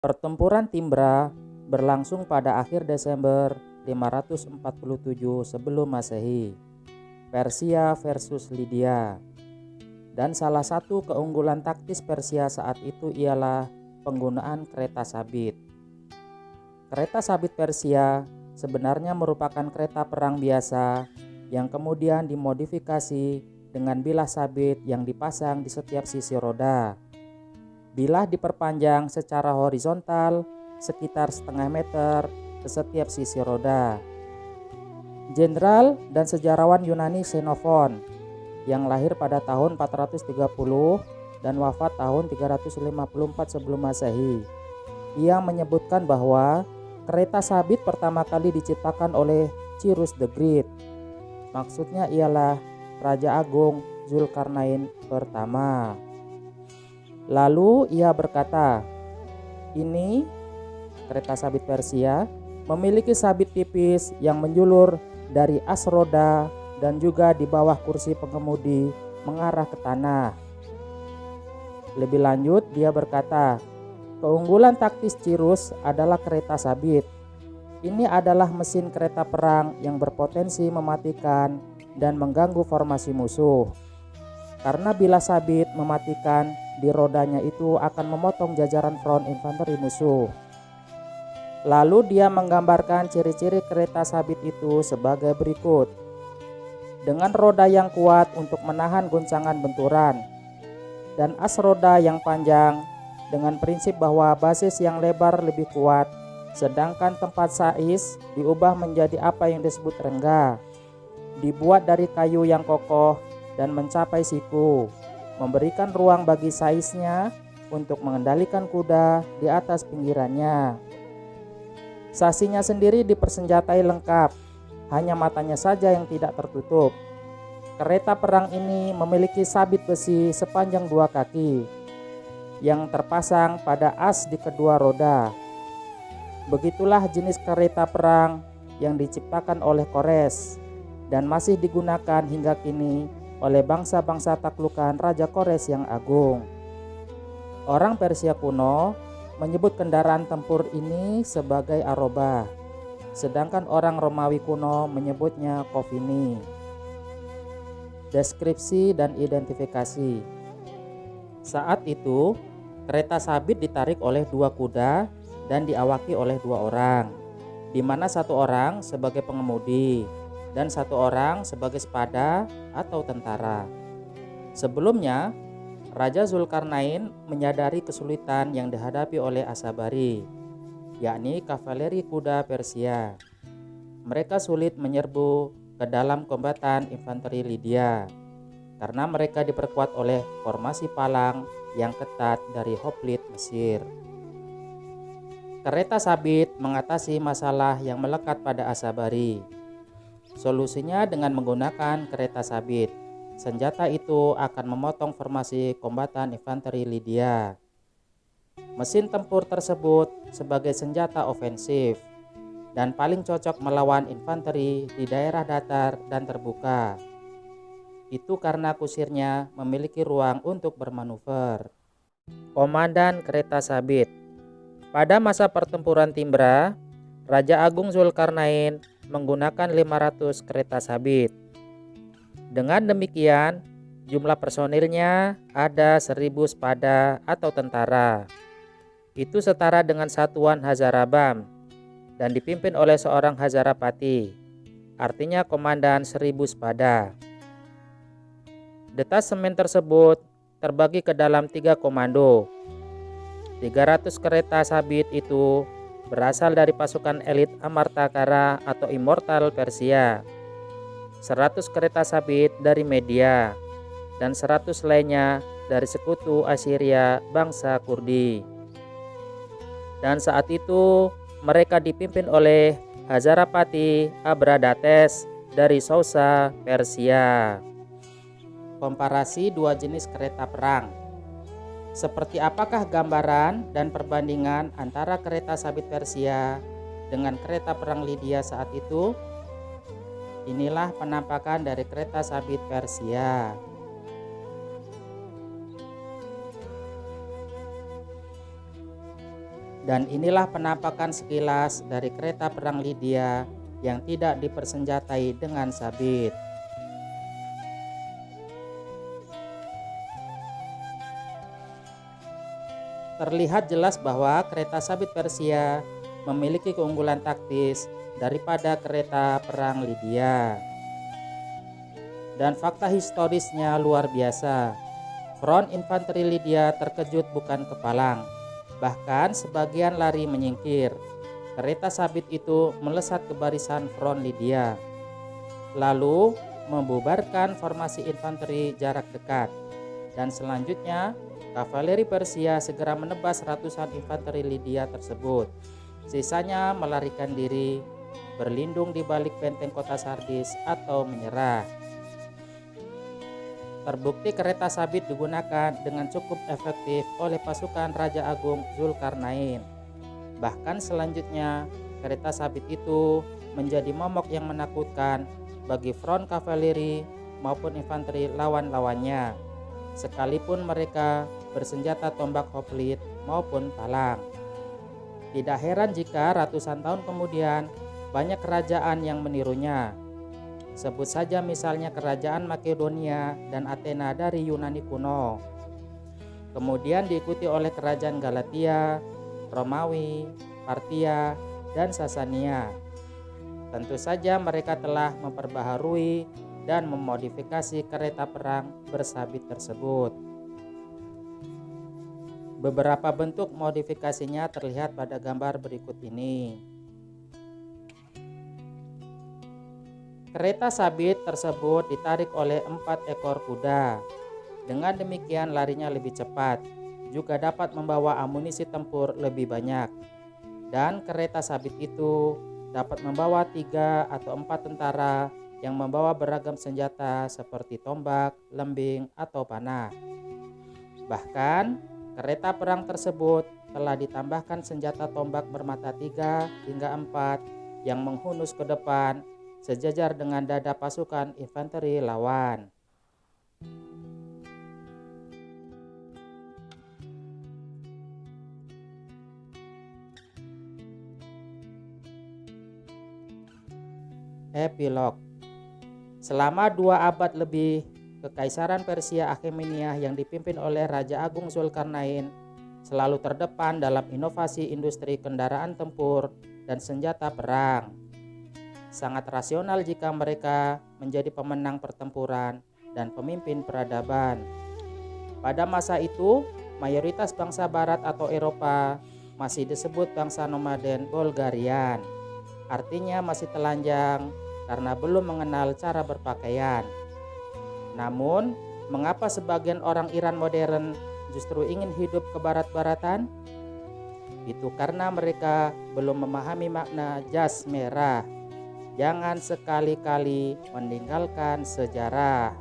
Pertempuran Timbra berlangsung pada akhir Desember 547 sebelum Masehi, Persia versus Lydia. Dan salah satu keunggulan taktis Persia saat itu ialah penggunaan kereta sabit. Kereta sabit Persia sebenarnya merupakan kereta perang biasa yang kemudian dimodifikasi dengan bilah sabit yang dipasang di setiap sisi roda. Bilah diperpanjang secara horizontal sekitar setengah meter ke setiap sisi roda. Jenderal dan sejarawan Yunani Xenophon yang lahir pada tahun 430 dan wafat tahun 354 sebelum Masehi. Ia menyebutkan bahwa kereta sabit pertama kali diciptakan oleh Cyrus the Great. Maksudnya ialah Raja Agung Zulkarnain pertama. Lalu ia berkata, ini kereta sabit Persia memiliki sabit tipis yang menjulur dari as roda dan juga di bawah kursi pengemudi mengarah ke tanah. Lebih lanjut dia berkata, keunggulan taktis Cyrus adalah kereta sabit. Ini adalah mesin kereta perang yang berpotensi mematikan dan mengganggu formasi musuh. Karena bilah sabit mematikan di rodanya itu akan memotong jajaran front infanteri musuh. Lalu dia menggambarkan ciri-ciri kereta sabit itu sebagai berikut. Dengan roda yang kuat untuk menahan goncangan benturan, dan as roda yang panjang dengan prinsip bahwa basis yang lebar lebih kuat, sedangkan tempat sais diubah menjadi apa yang disebut rengga, dibuat dari kayu yang kokoh dan mencapai siku, memberikan ruang bagi saisnya untuk mengendalikan kuda di atas pinggirannya. Sasinya sendiri dipersenjatai lengkap, hanya matanya saja yang tidak tertutup. Kereta perang ini memiliki sabit besi sepanjang 2 kaki yang terpasang pada as di kedua roda. Begitulah jenis kereta perang yang diciptakan oleh Kores dan masih digunakan hingga kini oleh bangsa-bangsa taklukan Raja Kores yang agung. Orang Persia kuno menyebut kendaraan tempur ini sebagai aroba, sedangkan orang Romawi kuno menyebutnya kofini. Deskripsi dan identifikasi. Saat itu, kereta sabit ditarik oleh 2 kuda dan diawaki oleh 2 orang, di mana 1 orang sebagai pengemudi dan 1 orang sebagai sepada atau tentara. Sebelumnya, Raja Zulkarnain menyadari kesulitan yang dihadapi oleh Asabari, yakni kavaleri kuda Persia. Mereka sulit menyerbu ke dalam kombatan infanteri Lydia karena mereka diperkuat oleh formasi palang yang ketat dari hoplite Mesir. Kereta sabit mengatasi masalah yang melekat pada Asabari. Solusinya dengan menggunakan kereta sabit. Senjata itu akan memotong formasi kombatan infanteri Lydia. Mesin tempur tersebut sebagai senjata ofensif dan paling cocok melawan infanteri di daerah datar dan terbuka. Itu karena kusirnya memiliki ruang untuk bermanuver. Komandan kereta sabit. Pada masa pertempuran Timbra, Raja Agung Zulkarnain menggunakan 500 kereta sabit. Dengan demikian, jumlah personilnya ada 1000 sepada atau tentara. Itu setara dengan satuan Hazarabam dan dipimpin oleh seorang Hazarapati, artinya komandan 1000 sepada. Detasemen tersebut terbagi ke dalam 3 komando. 300 kereta sabit itu berasal dari pasukan elit Amartakara atau Immortal Persia, 100 kereta sabit dari Media, dan 100 lainnya dari sekutu Assyria bangsa Kurdi. Dan saat itu mereka dipimpin oleh Hazarapati Abradates dari Sousa, Persia. Komparasi 2 jenis kereta perang. Seperti apakah gambaran dan perbandingan antara kereta sabit Persia dengan kereta perang Lydia saat itu? Inilah penampakan dari kereta sabit Persia. Dan inilah penampakan sekilas dari kereta perang Lydia yang tidak dipersenjatai dengan sabit. Terlihat jelas bahwa kereta sabit Persia memiliki keunggulan taktis daripada kereta perang Lydia. Dan fakta historisnya luar biasa. Front infanteri Lydia terkejut bukan kepalang. Bahkan sebagian lari menyingkir. Kereta sabit itu melesat ke barisan front Lydia, lalu membubarkan formasi infanteri jarak dekat. Dan selanjutnya kavaleri Persia segera menebas ratusan infanteri Lydia tersebut. Sisanya melarikan diri, berlindung di balik benteng kota Sardis atau menyerah. Terbukti kereta sabit digunakan dengan cukup efektif oleh pasukan Raja Agung Zulkarnain. Bahkan selanjutnya kereta sabit itu menjadi momok yang menakutkan bagi front kavaleri maupun infanteri lawan-lawannya, sekalipun mereka bersenjata tombak hoplite maupun palang. Tidak heran jika ratusan tahun kemudian banyak kerajaan yang menirunya. Sebut saja misalnya kerajaan Makedonia dan Athena dari Yunani kuno. Kemudian diikuti oleh kerajaan Galatia, Romawi, Partia, dan Sasania. Tentu saja mereka telah memperbaharui dan memodifikasi kereta perang bersabit tersebut. Beberapa bentuk modifikasinya terlihat pada gambar berikut ini. Kereta sabit tersebut ditarik oleh 4 ekor kuda. Dengan demikian larinya lebih cepat, juga dapat membawa amunisi tempur lebih banyak. Dan kereta sabit itu dapat membawa 3 atau 4 tentara yang membawa beragam senjata seperti tombak, lembing, atau panah. Bahkan kereta perang tersebut telah ditambahkan senjata tombak bermata 3 hingga 4 yang menghunus ke depan sejajar dengan dada pasukan infanteri lawan. Epilog. Selama 2 abad lebih, Kekaisaran Persia Akhemeniah yang dipimpin oleh Raja Agung Zulkarnain selalu terdepan dalam inovasi industri kendaraan tempur dan senjata perang. Sangat rasional jika mereka menjadi pemenang pertempuran dan pemimpin peradaban. Pada masa itu, mayoritas bangsa barat atau Eropa masih disebut bangsa nomaden Bulgarian. Artinya masih telanjang karena belum mengenal cara berpakaian. Namun, mengapa sebagian orang Iran modern justru ingin hidup ke barat-baratan? Itu karena mereka belum memahami makna jas merah. Jangan sekali-kali meninggalkan sejarah.